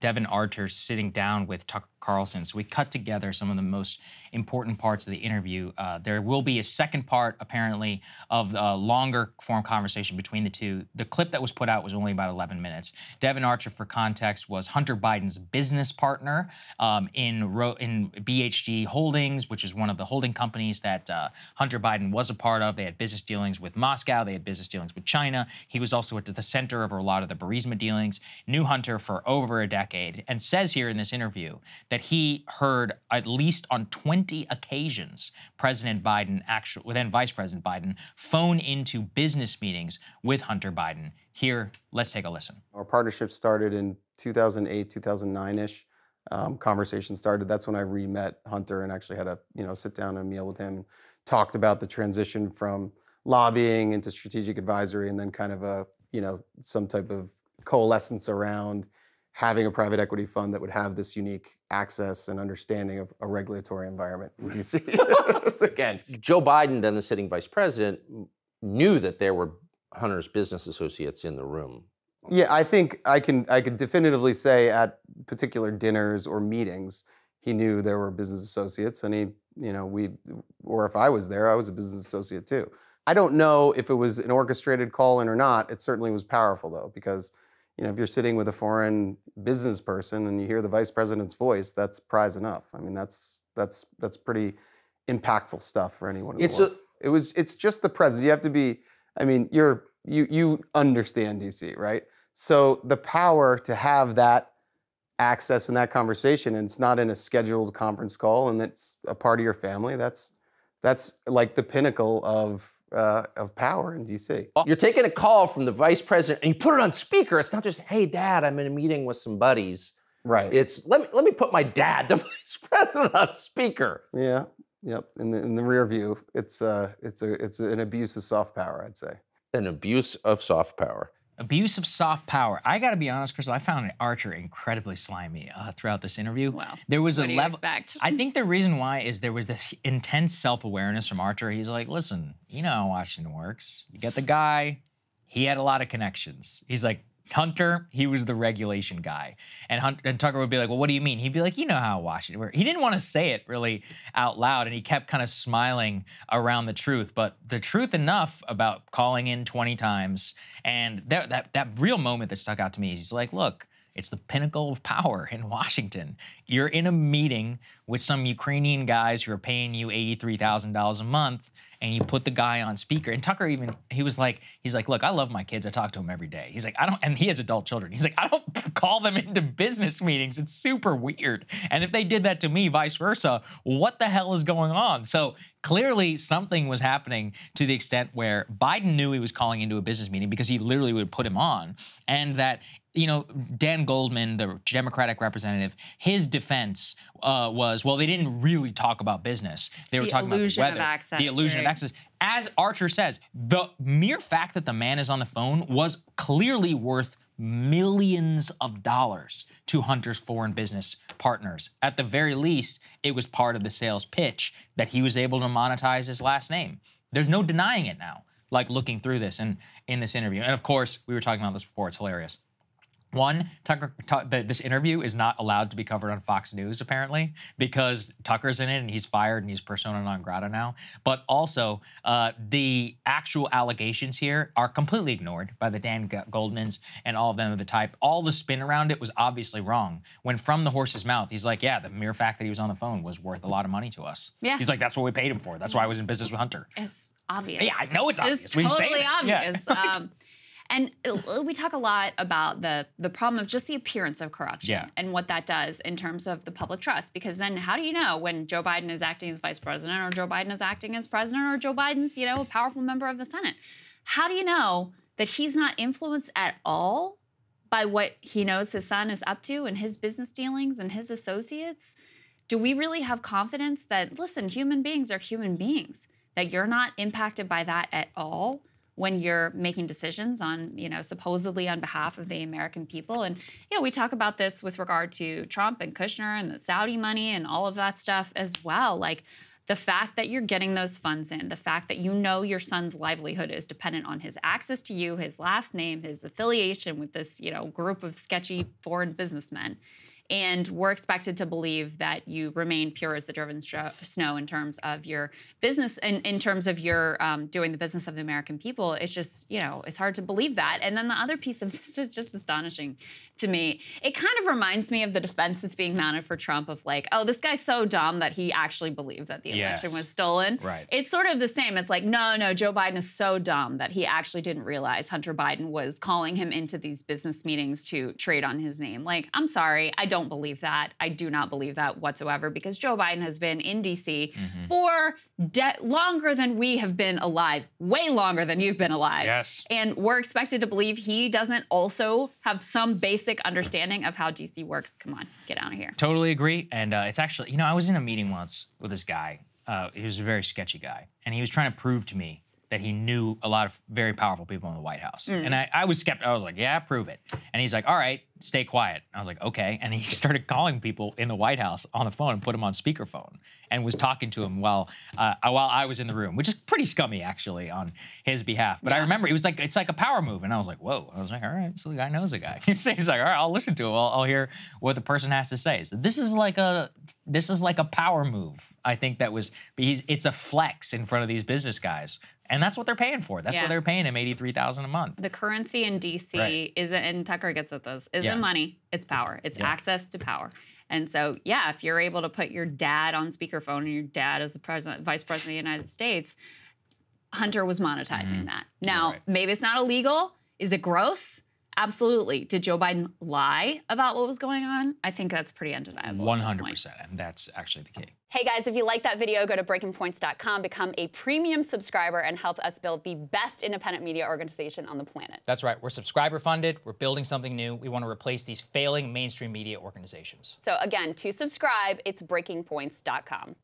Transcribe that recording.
Devin Archer sitting down with Tucker Carlson. So we cut together some of the most important parts of the interview. There will be a second part, apparently, of a longer form conversation between the two. The clip that was put out was only about 11 minutes. Devin Archer, for context, was Hunter Biden's business partner in BHG Holdings, which is one of the holding companies that Hunter Biden was a part of. They had business dealings with Moscow. They had business dealings with China. He was also at the center of a lot of the Burisma dealings. Knew Hunter for over a decade, and says here in this interview that he heard at least on 20 occasions President Biden, then Vice President Biden, phone into business meetings with Hunter Biden. Here, let's take a listen. Our partnership started in 2008, 2009-ish. Conversation started. That's when I re-met Hunter and actually had a sit down and meal with him. Talked about the transition from lobbying into strategic advisory, and then kind of some type of coalescence around having a private equity fund that would have this unique access and understanding of a regulatory environment in DC. Again, Joe Biden, then the sitting vice president, knew that there were Hunter's business associates in the room. Yeah, I think I can definitively say at particular dinners or meetings, he knew there were business associates, and or if I was there, I was a business associate too. I don't know if it was an orchestrated call in or not. It certainly was powerful though, because if you're sitting with a foreign business person and you hear the vice president's voice, that's prize enough. I mean, that's pretty impactful stuff for anyone in the world. It's just the president. You have to be. I mean, you understand DC, right? So the power to have that access and that conversation, and it's not in a scheduled conference call, and it's a part of your family. That's like the pinnacle of power in DC. You're taking a call from the vice president and you put it on speaker. It's not just, hey, Dad, I'm in a meeting with some buddies. Right. It's let me put my dad, the vice president, on speaker. Yeah. Yep. In the rear view, it's an abuse of soft power, I'd say. An abuse of soft power. Abuse of soft power. I got to be honest, Crystal, I found Archer incredibly slimy throughout this interview. Wow. There was what a do level. You expect? I think the reason why is there was this intense self-awareness from Archer. He's like, listen, you know how Washington works. You get the guy. He had a lot of connections. He's like, Hunter, he was the regulation guy. And Tucker would be like, well, what do you mean? He'd be like, you know how Washington works. He didn't want to say it really out loud, and he kept kind of smiling around the truth. But the truth enough about calling in 20 times, and that real moment that stuck out to me is he's like, look, it's the pinnacle of power in Washington. You're in a meeting with some Ukrainian guys who are paying you $83,000 a month, and you put the guy on speaker. And Tucker he's like, look, I love my kids. I talk to them every day. He's like, and he has adult children. He's like, I don't call them into business meetings. It's super weird. And if they did that to me, vice versa, what the hell is going on? So clearly something was happening to the extent where Biden knew he was calling into a business meeting because he literally would put him on. And that, Dan Goldman, the Democratic representative, his defense was, well, they didn't really talk about business. They were talking about the weather. The illusion of access. As Archer says, the mere fact that the man is on the phone was clearly worth millions of dollars to Hunter's foreign business partners. At the very least, it was part of the sales pitch that he was able to monetize his last name. There's no denying it now, like looking through this and in this interview. And of course, we were talking about this before. It's hilarious. One, this interview is not allowed to be covered on Fox News, apparently, because Tucker's in it and he's fired and he's persona non grata now. But also, the actual allegations here are completely ignored by the Dan Goldmans and all of them of the type. All the spin around it was obviously wrong. When from the horse's mouth, he's like, yeah, the mere fact that he was on the phone was worth a lot of money to us. Yeah. He's like, that's what we paid him for. That's why I was in business with Hunter. It's obvious. Yeah, I know it's obvious. It's totally obvious. Yeah. And we talk a lot about the problem of just the appearance of corruption and what that does in terms of the public trust. Because then how do you know when Joe Biden is acting as vice president or Joe Biden is acting as president or Joe Biden's, a powerful member of the Senate? How do you know that he's not influenced at all by what he knows his son is up to and his business dealings and his associates? Do we really have confidence that, listen, human beings are human beings, that you're not impacted by that at all when you're making decisions on, supposedly on behalf of the American people? And, we talk about this with regard to Trump and Kushner and the Saudi money and all of that stuff as well. Like, the fact that you're getting those funds in, the fact that you know your son's livelihood is dependent on his access to you, his last name, his affiliation with this, group of sketchy foreign businessmen. And we're expected to believe that you remain pure as the driven snow in terms of your business, in terms of your doing the business of the American people. It's just, it's hard to believe that. And then the other piece of this is just astonishing to me. It kind of reminds me of the defense that's being mounted for Trump of like, oh, this guy's so dumb that he actually believed that the election was stolen. Right. It's sort of the same. It's like, no, Joe Biden is so dumb that he actually didn't realize Hunter Biden was calling him into these business meetings to trade on his name. Like, I'm sorry, I don't believe that. I do not believe that whatsoever, because Joe Biden has been in D.C. for longer than we have been alive, way longer than you've been alive. Yes. And we're expected to believe he doesn't also have some basic understanding of how D.C. works. Come on, get out of here. Totally agree. And it's actually, I was in a meeting once with this guy. He was a very sketchy guy. And he was trying to prove to me that he knew a lot of very powerful people in the White House. And I was skeptical. I was like, yeah, prove it. And he's like, all right, stay quiet. I was like, okay. And he started calling people in the White House on the phone and put him on speakerphone and was talking to him while I was in the room, which is pretty scummy, actually, on his behalf. But I remember it was like, it's like a power move. And I was like, whoa. I was like, all right, so the guy knows a guy. He's like, all right, I'll listen to him. I'll hear what the person has to say. So this is like a power move. I think that was, it's a flex in front of these business guys. And that's what they're paying for. That's what they're paying him, $83,000 a month. The currency in D.C. isn't, and Tucker gets at this, isn't money, it's power. It's access to power. And so, if you're able to put your dad on speakerphone and your dad as the vice president of the United States, Hunter was monetizing that. Now, maybe it's not illegal. Is it gross? Absolutely. Did Joe Biden lie about what was going on? I think that's pretty undeniable. 100%. And that's actually the key. Hey guys, if you like that video, go to breakingpoints.com, become a premium subscriber, and help us build the best independent media organization on the planet. That's right. We're subscriber funded. We're building something new. We want to replace these failing mainstream media organizations. So again, to subscribe, it's breakingpoints.com.